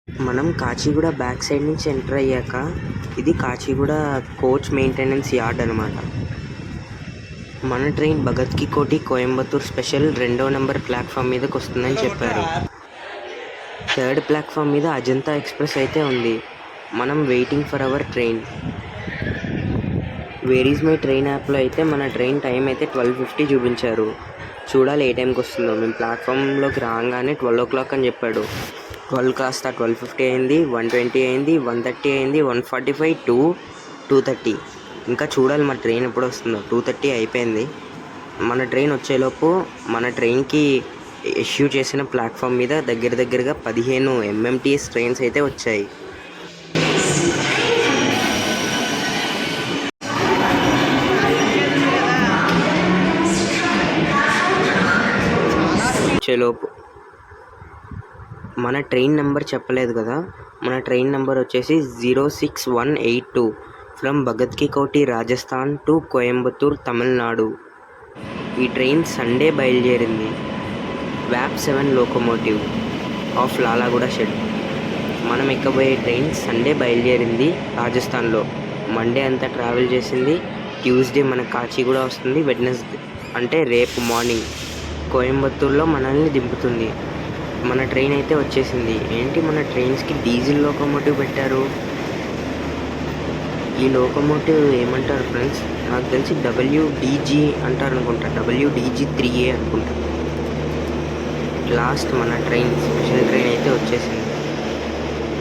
మనం Kachiguda back side నుంచి enter అయ్యాక ఇది కాచిగూడ కోచ్ మెయింటెనెన్స్ యార్డ్ అనమాట. మన ట్రైన్ భగత్ కి కోటి కోయంబత్తూర్ స్పెషల్ 2వ నెంబర్ ప్లాట్ఫామ్ మీదకి వస్తుందని చెప్పారు. 3rd ప్లాట్ఫామ్ మీద అజంతా ఎక్స్ప్రెస్ అయితే ఉంది. మనం waiting for hour train. Where is my train యాప్లో అయితే మన ట్రైన్ టైం అయితే 12:50 చూపించారు. చూడాలి ఏ టైంకి వస్తుందో. మేము ప్లాట్ఫామ్లోకి రాగానే 12 o'clock అని చెప్పాడు. 12 కాస్త 12:50 అయింది, 1:20 అయింది, 1:30 అయింది, 1:45, 2, 2:30. ఇంకా చూడాలి మన ట్రైన్ ఎప్పుడు వస్తుందో. 2:30 అయిపోయింది. మన ట్రైన్ వచ్చేలోపు మన ట్రైన్కి ఇష్యూ చేసిన ప్లాట్ఫామ్ మీద దగ్గరగా 15 MMTS ట్రైన్స్ అయితే వచ్చాయి. వచ్చేలోపు మన ట్రైన్ నెంబర్ చెప్పలేదు కదా. మన ట్రైన్ నెంబర్ వచ్చేసి 06182 ఫ్రమ్ భగత్ కి కోటి రాజస్థాన్ టు కోయంబత్తూర్ తమిళనాడు. ఈ ట్రైన్ సండే బయలుదేరింది. వ్యాప్ 7 లోకోమోటివ్ ఆఫ్ లాలాగూడ షెడ్. మనం ఎక్కబోయే ట్రైన్ సండే బయలుదేరింది రాజస్థాన్లో. మండే అంతా ట్రావెల్ చేసింది. ట్యూస్డే మన కాచిగూడ వస్తుంది. వెడ్నెస్డే అంటే రేపు మార్నింగ్ కోయంబత్తూర్లో మనల్ని దింపుతుంది. మన ట్రైన్ అయితే వచ్చేసింది. ఏంటి మన ట్రైన్స్కి డీజిల్ లోకోమోటివ్ పెట్టారు. ఈ లోకోమోటివ్ ఏమంటారు ఫ్రెండ్స్? నాకు తెలిసి WDG అంటారు అనుకుంటా. WDG-3A అనుకుంటా. లాస్ట్ మన ట్రైన్ స్పెషల్ ట్రైన్ అయితే వచ్చేసింది.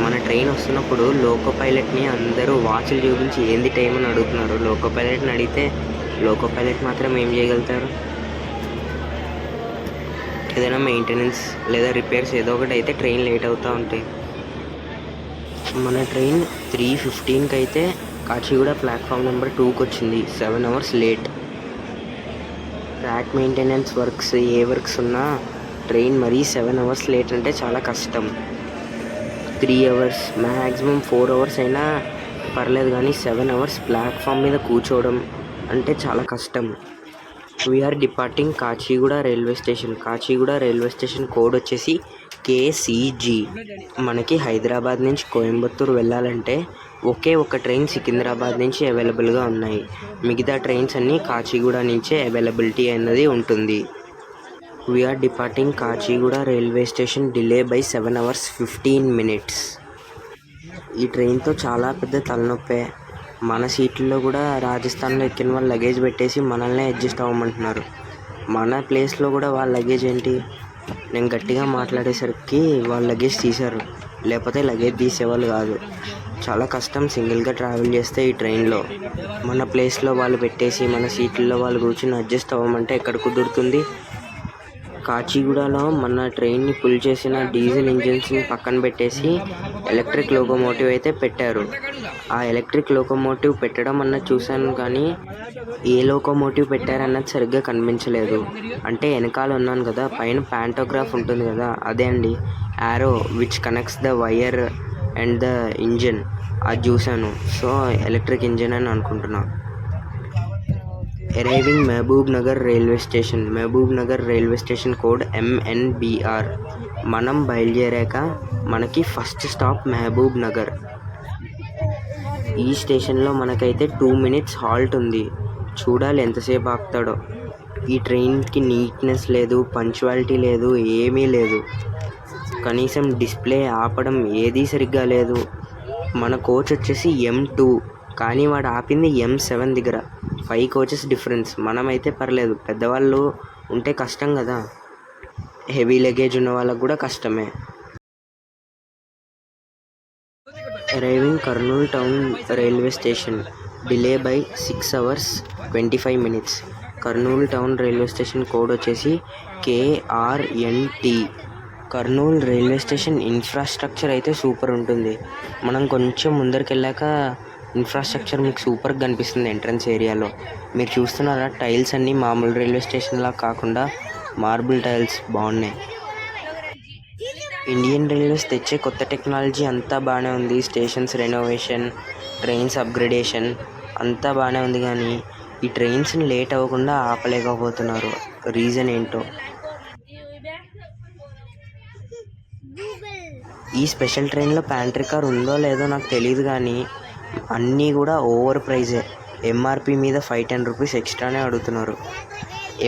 మన ట్రైన్ వస్తున్నప్పుడు లోకో పైలట్ని అందరూ వాచ్లు చూపించి ఏంది టైం అని అడుగుతున్నారు. లోకో పైలట్ని అడిగితే లోకో పైలట్ మాత్రం ఏం చేయగలుగుతారు? ఏదైనా మెయింటెనెన్స్ లేదా రిపేర్స్ ఏదో ఒకటి అయితే ట్రైన్ లేట్ అవుతూ ఉంటాయి. మన ట్రైన్ 3:15కి అయితే కాచిగూడ ప్లాట్ఫామ్ నెంబర్ 2కి వచ్చింది. 7 hours లేట్. ట్రాక్ మెయింటెనెన్స్ వర్క్స్ ఏ వర్క్స్ ఉన్నా ట్రైన్ మరీ 7 hours లేట్ అంటే చాలా కష్టం. 3 hours మ్యాక్సిమం 4 hours అయినా పర్లేదు, కానీ 7 hours ప్లాట్ఫామ్ మీద కూర్చోవడం అంటే చాలా కష్టం. We're departing Kacheguda railway station. Kacheguda railway station code వచ్చేసి KCG. మనకి హైదరాబాద్ నుంచి కోయంబత్తూర్ వెళ్ళాలంటే ఒకే ఒక ట్రైన్ సికింద్రాబాద్ నుంచి అవైలబుల్గా ఉన్నాయి. మిగతా ట్రైన్స్ అన్నీ కాచిగూడ నుంచే అవైలబిలిటీ అన్నది ఉంటుంది. We're departing Kacheguda railway station delay by 7 hours 15 minutes. ఈ ట్రైన్తో చాలా పెద్ద తలనొప్పే. మన సీట్లలో కూడా రాజస్థాన్లో ఎక్కిన వాళ్ళు లగేజ్ పెట్టేసి మనల్నే అడ్జస్ట్ అవ్వమంటున్నారు. మన ప్లేస్లో కూడా వాళ్ళ లగేజ్ ఏంటి? నేను గట్టిగా మాట్లాడేసరికి వాళ్ళ లగేజ్ తీశారు, లేకపోతే లగేజ్ తీసేవాళ్ళు కాదు. చాలా కష్టం సింగిల్గా ట్రావెల్ చేస్తే ఈ ట్రైన్లో. మన ప్లేస్లో వాళ్ళు పెట్టేసి మన సీట్లలో వాళ్ళు కూర్చొని అడ్జస్ట్ అవ్వమంటే ఎక్కడ కుదురుతుంది? కాచిగూడలో మన ట్రైన్ని పుల్ చేసిన డీజిల్ ఇంజిన్స్ని పక్కన పెట్టేసి ఎలక్ట్రిక్ లోకోమోటివ్ అయితే పెట్టారు. ఆ ఎలక్ట్రిక్ లోకోమోటివ్ పెట్టడం అన్నది చూశాను, కానీ ఏ లోకోమోటివ్ పెట్టారన్నది సరిగ్గా కనిపించలేదు. అంటే వెనకాల ఉన్నాను కదా, పైన ప్యాంటోగ్రాఫ్ ఉంటుంది కదా, అదే అండి arrow which connects the wire and the engine, అది చూశాను. సో ఎలక్ట్రిక్ ఇంజిన్ అని అనుకుంటున్నాను. Arriving Mahabubnagar railway station. Mahabubnagar railway station code MNBR. మనం బయలుదేరాక మనకి ఫస్ట్ స్టాప్ మహబూబ్ నగర్. ఈ స్టేషన్లో మనకైతే 2 minutes హాల్ట్ ఉంది. చూడాలి ఎంతసేపు ఆపుతాడో. ఈ ట్రైన్కి నీట్నెస్ లేదు, పంక్చువాలిటీ లేదు, ఏమీ లేదు. కనీసం డిస్ప్లే ఆపడం ఏదీ సరిగ్గా లేదు. మన కోచ్ వచ్చేసి M2, కానీ వాడు ఆపింది M7 దగ్గర. 5 coaches డిఫరెన్స్. మనమైతే పర్లేదు, పెద్దవాళ్ళు ఉంటే కష్టం కదా, హెవీ లగేజ్ ఉన్న వాళ్ళకు కూడా కష్టమే. Arriving Kurnool town railway station delay by 6 hours 25 minutes. Kurnool town railway station code వచ్చేసి KRNT. Kurnool railway station infrastructure అయితే సూపర్ ఉంటుంది. మనం కొంచెం ముందరికి వెళ్ళాక ఇన్ఫ్రాస్ట్రక్చర్ మీకు సూపర్గా కనిపిస్తుంది. ఎంట్రన్స్ ఏరియాలో మీరు చూస్తున్నారా, టైల్స్ అన్నీ మామూలు రైల్వే స్టేషన్లా కాకుండా మార్బుల్ టైల్స్ బాగున్నాయి. ఇండియన్ రైల్వేస్ తెచ్చే కొత్త టెక్నాలజీ అంతా బాగానే ఉంది. స్టేషన్స్ రెనోవేషన్, ట్రైన్స్ అప్గ్రేడేషన్ అంతా బాగానే ఉంది, కానీ ఈ ట్రైన్స్ని లేట్ అవ్వకుండా ఆపలేకపోతున్నారు. రీజన్ ఏంటో. ఈ స్పెషల్ ట్రైన్లో ప్యాంట్రీ కార్ ఉందో లేదో నాకు తెలియదు, కానీ అన్నీ కూడా ఓవర్ ప్రైజే. ఎంఆర్పి మీద 5-10 రూపీస్ ఎక్స్ట్రానే అడుగుతున్నారు.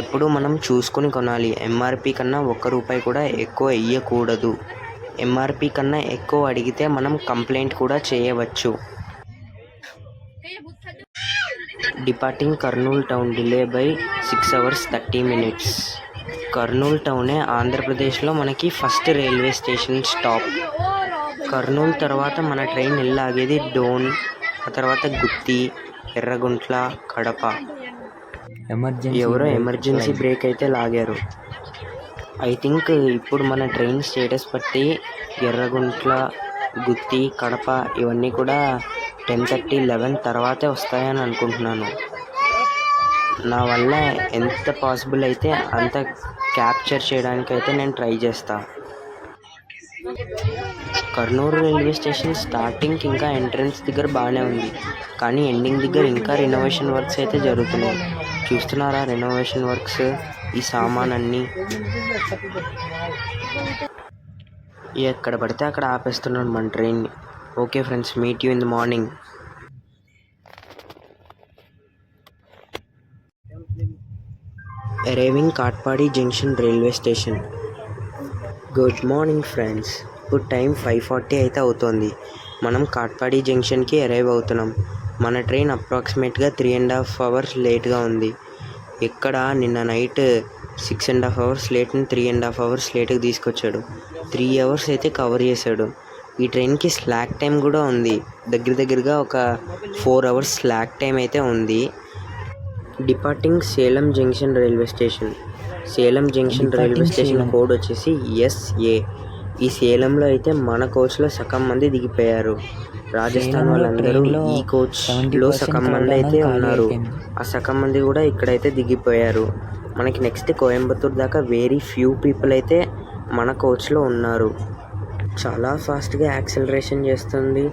ఎప్పుడు మనం చూసుకొని కొనాలి. ఎంఆర్పి కన్నా ₹1 కూడా ఎక్కువ ఇవ్వకూడదు. ఎంఆర్పి కన్నా ఎక్కువ అడిగితే మనం కంప్లైంట్ కూడా చేయవచ్చు. Departing Kurnool town delay by 6 hours 30 minutes. Kurnool టౌనే ఆంధ్రప్రదేశ్లో మనకి first railway station stop. Kurnool తర్వాత మన ట్రైన్ వెళ్ళి ఆగేది డోన్, ఆ తర్వాత గుత్తి, ఎర్రగుంట్ల, కడప. ఎవరో ఎమర్జెన్సీ బ్రేక్ అయితే లాగారు. ఐ థింక్ ఇప్పుడు మన ట్రైన్ స్టేటస్ బట్టి ఎర్రగుంట్ల, గుత్తి, కడప ఇవన్నీ కూడా 10:30, 11 తర్వాతే వస్తాయని అనుకుంటున్నాను. నా వల్ల ఎంత పాసిబుల్ అయితే అంత క్యాప్చర్ చేయడానికైతే నేను ట్రై చేస్తా. కర్నూలు రైల్వే స్టేషన్ స్టార్టింగ్ ఇంకా ఎంట్రన్స్ దగ్గర బాగానే ఉంది, కానీ ఎండింగ్ దగ్గర ఇంకా రెనోవేషన్ వర్క్స్ అయితే జరుగుతున్నాయి. చూస్తున్నారా రెనోవేషన్ వర్క్స్? ఈ సామాన్ అన్నీ ఎక్కడ పడితే అక్కడ ఆపేస్తున్నాను మన ట్రైన్ని. Okay friends, meet you in the morning. Arriving Katpadi junction railway station. Good morning friends. ఇప్పుడు టైం 5:40 అయితే అవుతోంది. మనం కాట్పాడి జంక్షన్కి అరైవ్ అవుతున్నాం. మన ట్రైన్ అప్రాక్సిమేట్గా 3.5 hours లేట్గా ఉంది. ఇక్కడ నిన్న నైట్ 6.5 hours లేట్ని 3.5 hours లేట్కి తీసుకొచ్చాడు. 3 hours అయితే కవర్ చేశాడు. ఈ ట్రైన్కి స్లాక్ టైం కూడా ఉంది. దగ్గరగా ఒక 4 hours స్లాక్ టైం అయితే ఉంది. Departing Salem junction railway station. Salem junction railway station code వచ్చేసి SA. ఈ సేలంలో అయితే మన కోచ్లో సగం మంది దిగిపోయారు. రాజస్థాన్ వాళ్ళందరూ ఈ కోచ్లో సగం మంది అయితే ఉన్నారు. ఆ సగం మంది కూడా ఇక్కడైతే దిగిపోయారు. మనకి నెక్స్ట్ కోయంబత్తూర్ దాకా వెరీ ఫ్యూ పీపుల్ అయితే మన కోచ్లో ఉన్నారు. చాలా ఫాస్ట్గా యాక్సలరేషన్ చేస్తుంది.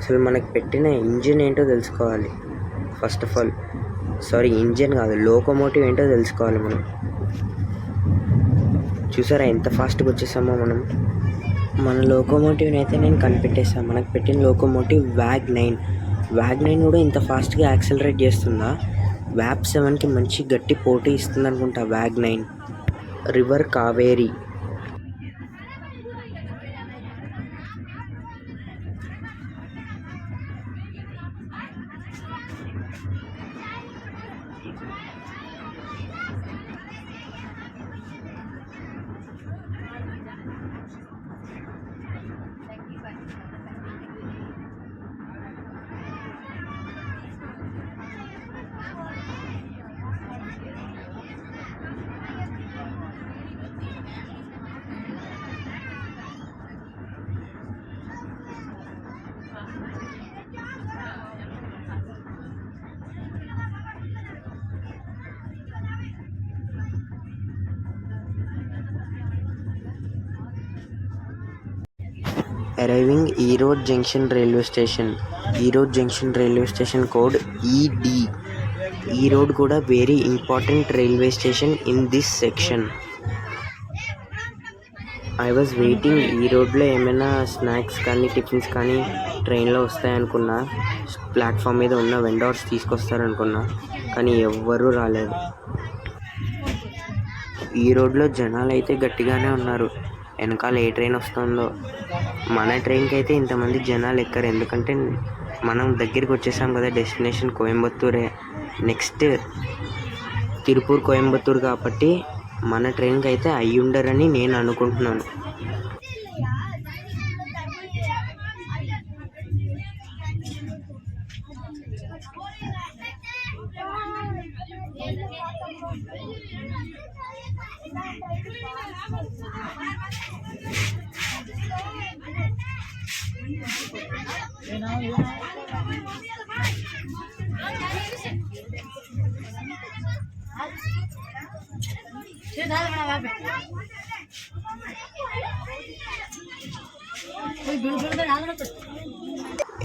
అసలు మనకి పెట్టిన ఇంజిన్ ఏంటో తెలుసుకోవాలి. ఫస్ట్ ఆఫ్ ఆల్ ఇంజిన్ కాదు, లోకోమోటివ్ ఏంటో తెలుసుకోవాలి మనం. చూసారా ఎంత ఫాస్ట్గా వచ్చేసామో మనం. మన లోకోమోటివ్ని అయితే నేను కనిపెట్టేసాను. మనకు పెట్టిన లోకోమోటివ్ WAG-9 కూడా ఇంత ఫాస్ట్గా యాక్సలరేట్ చేస్తుందా? WAP-7కి మంచి గట్టి పోటీ ఇస్తుంది అనుకుంటా WAG-9. River Kaveri. Arriving Erode junction railway station. Erode junction railway station code ED. Erode కూడా very important railway station in this section. I was waiting ఈ రోడ్లో ఏమైనా స్నాక్స్ కానీ టిఫిన్స్ కానీ ట్రైన్లో వస్తాయనుకున్నా. ప్లాట్ఫామ్ మీద ఉన్న వెండర్స్ తీసుకొస్తారనుకున్నా, కానీ ఎవ్వరూ రాలేదు. ఈ రోడ్లో జనాలు అయితే గట్టిగానే ఉన్నారు. వెనకాల ఏ ట్రైన్ వస్తుందో. మన ట్రైన్కి అయితే ఇంతమంది జనాలు ఎక్కరు, ఎందుకంటే మనం దగ్గరికి వచ్చేసాం కదా. డెస్టినేషన్ కోయంబత్తూరే. నెక్స్ట్ తిరుపూర్ కోయంబత్తూర్ కాబట్టి మన ట్రైన్కి అయితే అయ్యి ఉండరని నేను అనుకుంటున్నాను.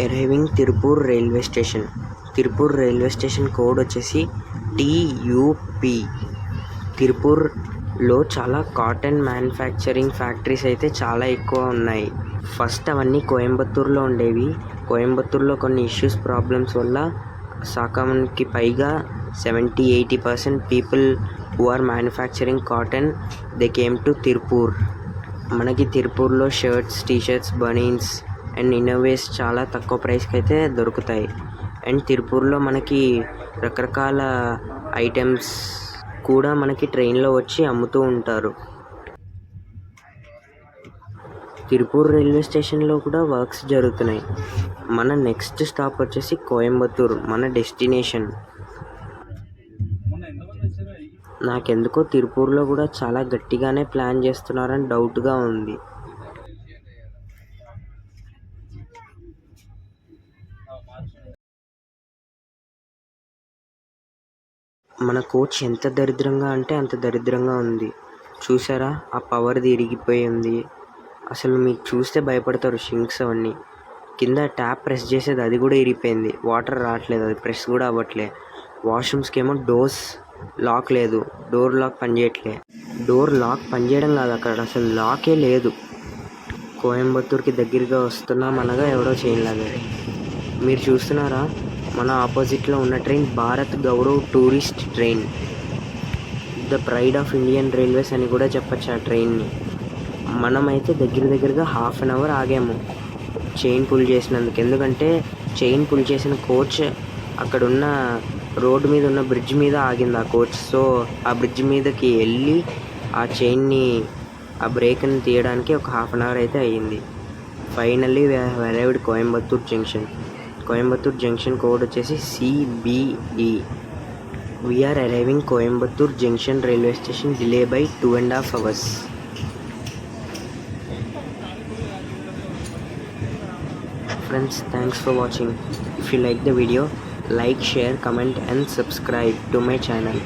Arriving Tirupur railway station. Tirupur railway station code వచ్చేసి TUP. తిరుపూర్లో చాలా కాటన్ మ్యానుఫ్యాక్చరింగ్ ఫ్యాక్టరీస్ అయితే చాలా ఎక్కువ ఉన్నాయి. ఫస్ట్ అవన్నీ కోయంబత్తూర్లో ఉండేవి. కోయంబత్తూర్లో కొన్ని ఇష్యూస్ ప్రాబ్లమ్స్ వల్ల సగానికి పైగా 70-80% people who are manufacturing cotton they came to Tirupur. మనకి తిరుపూర్లో షర్ట్స్, టీషర్ట్స్, బనీన్స్ అండ్ ఇన్నోవేస్ చాలా తక్కువ ప్రైస్కి అయితే దొరుకుతాయి. అండ్ తిరుపూర్లో మనకి రకరకాల ఐటమ్స్ కూడా మనకి ట్రైన్లో వచ్చి అమ్ముతూ ఉంటారు. తిరుపూర్ రైల్వే స్టేషన్లో కూడా వర్క్స్ జరుగుతున్నాయి. మన నెక్స్ట్ స్టాప్ వచ్చేసి కోయంబత్తూర్, మన డెస్టినేషన్. నాకెందుకో తిరుపూర్లో కూడా చాలా గట్టిగానే ప్లాన్ చేస్తున్నారని డౌట్గా ఉంది. మన కోచ్ ఎంత దరిద్రంగా అంటే అంత దరిద్రంగా ఉంది. చూసారా, ఆ పవర్ది ఇరిగిపోయి ఉంది. అసలు మీకు చూస్తే భయపడతారు షింక్స్ అవన్నీ. కింద ట్యాప్ ప్రెస్ చేసేది అది కూడా ఇరిగిపోయింది. వాటర్ రావట్లేదు, అది ప్రెస్ కూడా అవ్వట్లే. వాష్రూమ్స్కి ఏమో డోర్స్ లాక్ లేదు, డోర్ లాక్ పనిచేయట్లే. డోర్ లాక్ పనిచేయడం కాదు, అక్కడ అసలు లాకే లేదు. కోయంబత్తూర్కి దగ్గరగా వస్తున్నాం అనగా ఎవడో చేయలేదు. మీరు చూస్తున్నారా, మన ఆపోజిట్లో ఉన్న train Bharat Gaurav tourist train. The pride of Indian railways అని కూడా చెప్పచ్చు ఆ ట్రైన్ని. మనమైతే దగ్గరగా హాఫ్ అన్ అవర్ ఆగాము చైన్ పుల్ చేసినందుకు. ఎందుకంటే చైన్ పుల్ చేసిన కోచ్ అక్కడున్న రోడ్డు మీద ఉన్న బ్రిడ్జ్ మీద ఆగింది ఆ కోచ్. సో ఆ బ్రిడ్జ్ మీదకి వెళ్ళి ఆ చైన్ని, ఆ బ్రేక్ని తీయడానికి ఒక హాఫ్ అన్ అవర్ అయితే అయ్యింది. Finally we have arrived Coimbatore junction. Coimbatore junction code వచ్చేసి CBE. We're arriving Coimbatore junction railway station, delay by 2.5 hours. Friends, thanks for watching. If you like the video, like, share, comment and subscribe to my channel.